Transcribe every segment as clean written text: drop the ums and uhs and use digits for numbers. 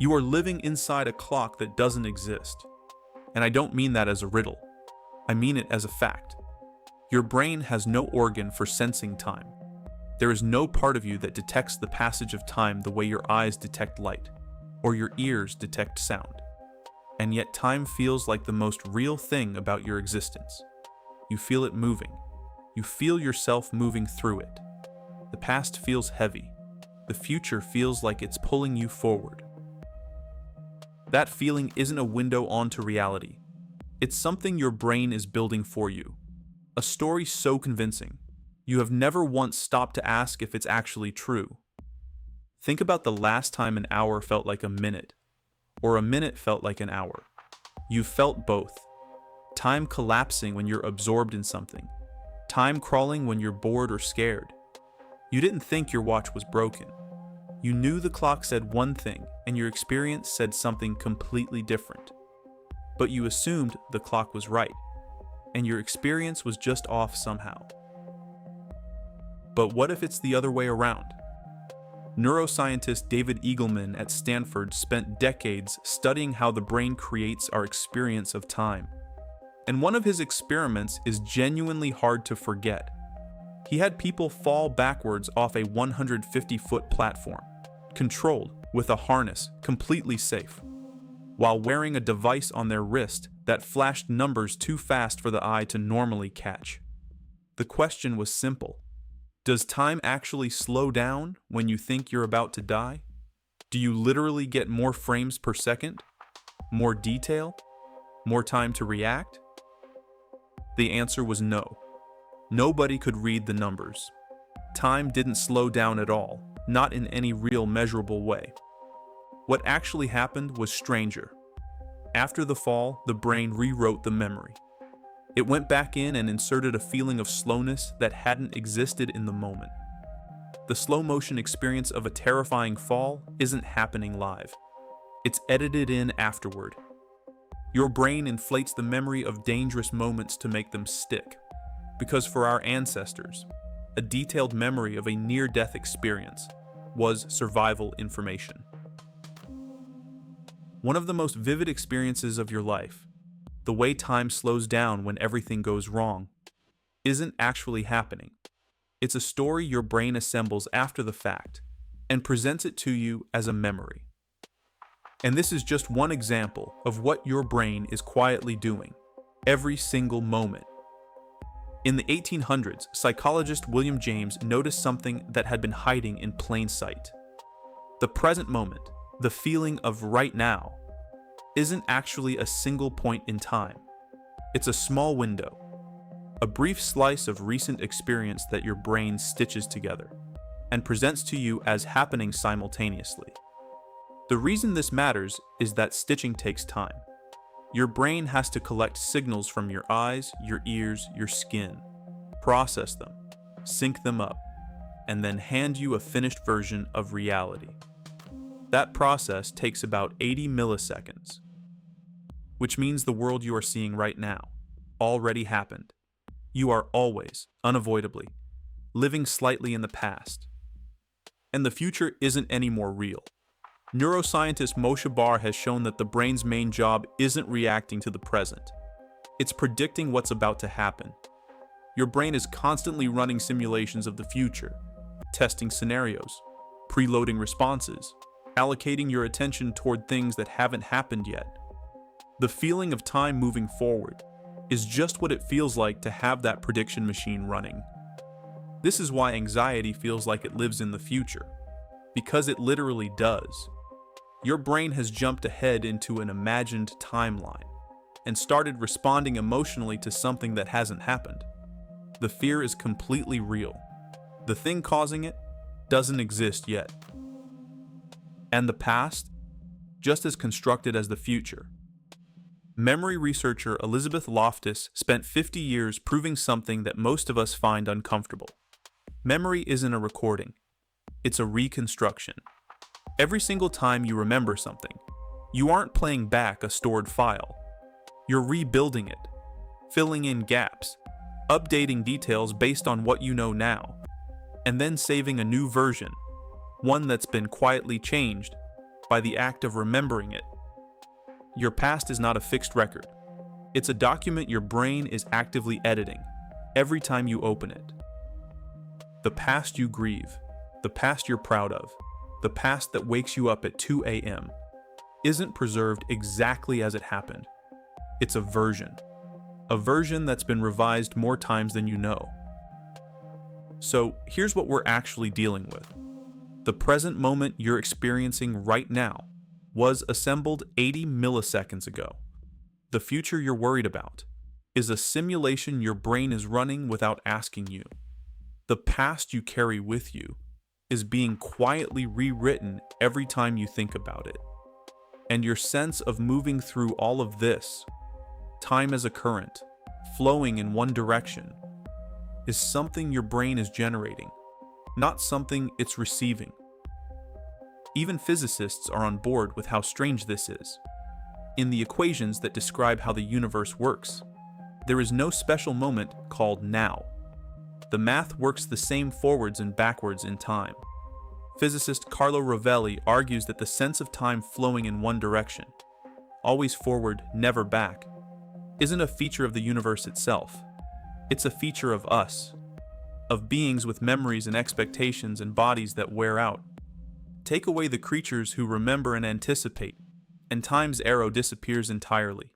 You are living inside a clock that doesn't exist. And I don't mean that as a riddle. I mean it as a fact. Your brain has no organ for sensing time. There is no part of you that detects the passage of time the way your eyes detect light, or your ears detect sound. And yet time feels like the most real thing about your existence. You feel it moving. You feel yourself moving through it. The past feels heavy. The future feels like it's pulling you forward. That feeling isn't a window onto reality. It's something your brain is building for you. A story so convincing, you have never once stopped to ask if it's actually true. Think about the last time an hour felt like a minute, or a minute felt like an hour. You've felt both. Time collapsing when you're absorbed in something. Time crawling when you're bored or scared. You didn't think your watch was broken. You knew the clock said one thing, and your experience said something completely different. But you assumed the clock was right, and your experience was just off somehow. But what if it's the other way around? Neuroscientist David Eagleman at Stanford spent decades studying how the brain creates our experience of time. And one of his experiments is genuinely hard to forget. He had people fall backwards off a 150-foot platform, controlled with a harness, completely safe, while wearing a device on their wrist that flashed numbers too fast for the eye to normally catch. The question was simple. Does time actually slow down when you think you're about to die? Do you literally get more frames per second? More detail? More time to react? The answer was no. Nobody could read the numbers. Time didn't slow down at all, not in any real measurable way. What actually happened was stranger. After the fall, the brain rewrote the memory. It went back in and inserted a feeling of slowness that hadn't existed in the moment. The slow-motion experience of a terrifying fall isn't happening live. It's edited in afterward. Your brain inflates the memory of dangerous moments to make them stick. Because for our ancestors, a detailed memory of a near-death experience was survival information. One of the most vivid experiences of your life, the way time slows down when everything goes wrong, isn't actually happening. It's a story your brain assembles after the fact and presents it to you as a memory. And this is just one example of what your brain is quietly doing every single moment. In the 1800s, psychologist William James noticed something that had been hiding in plain sight. The present moment, the feeling of right now, isn't actually a single point in time. It's a small window, a brief slice of recent experience that your brain stitches together and presents to you as happening simultaneously. The reason this matters is that stitching takes time. Your brain has to collect signals from your eyes, your ears, your skin, process them, sync them up, and then hand you a finished version of reality. That process takes about 80 milliseconds, which means the world you are seeing right now already happened. You are always, unavoidably, living slightly in the past. And the future isn't any more real. Neuroscientist Moshe Bar has shown that the brain's main job isn't reacting to the present. It's predicting what's about to happen. Your brain is constantly running simulations of the future, testing scenarios, preloading responses, allocating your attention toward things that haven't happened yet. The feeling of time moving forward is just what it feels like to have that prediction machine running. This is why anxiety feels like it lives in the future, because it literally does. Your brain has jumped ahead into an imagined timeline and started responding emotionally to something that hasn't happened. The fear is completely real. The thing causing it doesn't exist yet. And the past, just as constructed as the future. Memory researcher Elizabeth Loftus spent 50 years proving something that most of us find uncomfortable. Memory isn't a recording. It's a reconstruction. Every single time you remember something, you aren't playing back a stored file. You're rebuilding it, filling in gaps, updating details based on what you know now, and then saving a new version, one that's been quietly changed by the act of remembering it. Your past is not a fixed record. It's a document your brain is actively editing every time you open it. The past you grieve, the past you're proud of, the past that wakes you up at 2 a.m. isn't preserved exactly as it happened. It's a version that's been revised more times than you know. So here's what we're actually dealing with. The present moment you're experiencing right now was assembled 80 milliseconds ago. The future you're worried about is a simulation your brain is running without asking you. The past you carry with you is being quietly rewritten every time you think about it. And your sense of moving through all of this, time as a current, flowing in one direction, is something your brain is generating, not something it's receiving. Even physicists are on board with how strange this is. In the equations that describe how the universe works, there is no special moment called now. The math works the same forwards and backwards in time. Physicist Carlo Rovelli argues that the sense of time flowing in one direction, always forward, never back, isn't a feature of the universe itself. It's a feature of us, of beings with memories and expectations and bodies that wear out. Take away the creatures who remember and anticipate, and time's arrow disappears entirely.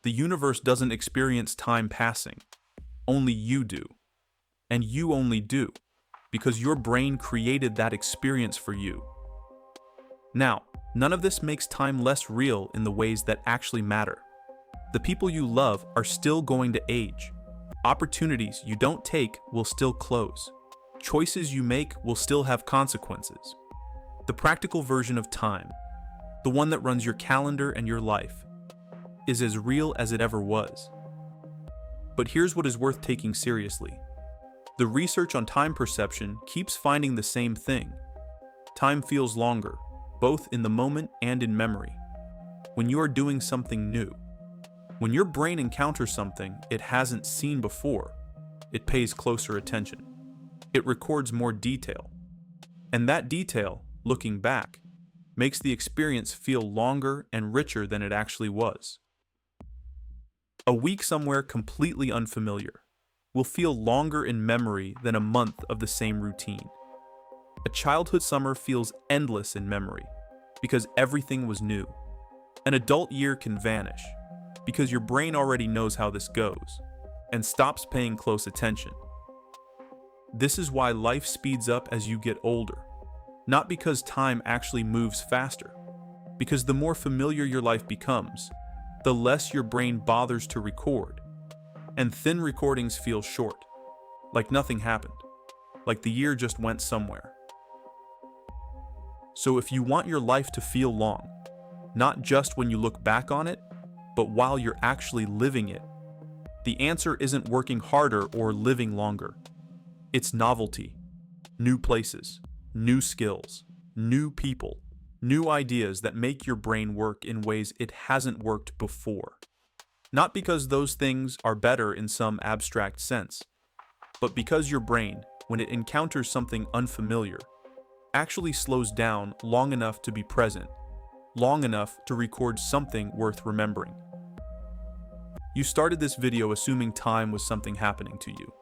The universe doesn't experience time passing. Only you do. And you only do, because your brain created that experience for you. Now, none of this makes time less real in the ways that actually matter. The people you love are still going to age. Opportunities you don't take will still close. Choices you make will still have consequences. The practical version of time, the one that runs your calendar and your life, is as real as it ever was. But here's what is worth taking seriously. The research on time perception keeps finding the same thing. Time feels longer, both in the moment and in memory, when you are doing something new. When your brain encounters something it hasn't seen before, it pays closer attention. It records more detail. And that detail, looking back, makes the experience feel longer and richer than it actually was. A week somewhere completely unfamiliar will feel longer in memory than a month of the same routine. A childhood summer feels endless in memory because everything was new. An adult year can vanish because your brain already knows how this goes and stops paying close attention. This is why life speeds up as you get older, not because time actually moves faster, because the more familiar your life becomes, the less your brain bothers to record, and thin recordings feel short, like nothing happened, like the year just went somewhere. So if you want your life to feel long, not just when you look back on it, but while you're actually living it, the answer isn't working harder or living longer. It's novelty, new places, new skills, new people, new ideas that make your brain work in ways it hasn't worked before. Not because those things are better in some abstract sense, but because your brain, when it encounters something unfamiliar, actually slows down long enough to be present, long enough to record something worth remembering. You started this video assuming time was something happening to you,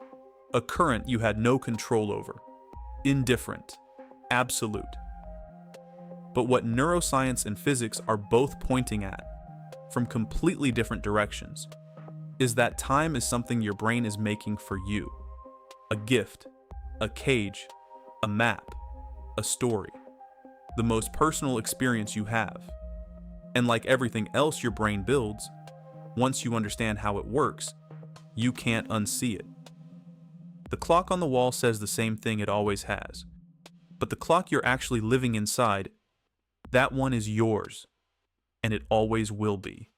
a current you had no control over, indifferent, absolute. But what neuroscience and physics are both pointing at, from completely different directions, is that time is something your brain is making for you. A gift, a cage, a map, a story, the most personal experience you have. And like everything else your brain builds, once you understand how it works, you can't unsee it. The clock on the wall says the same thing it always has. But the clock you're actually living inside, that one is yours, and it always will be.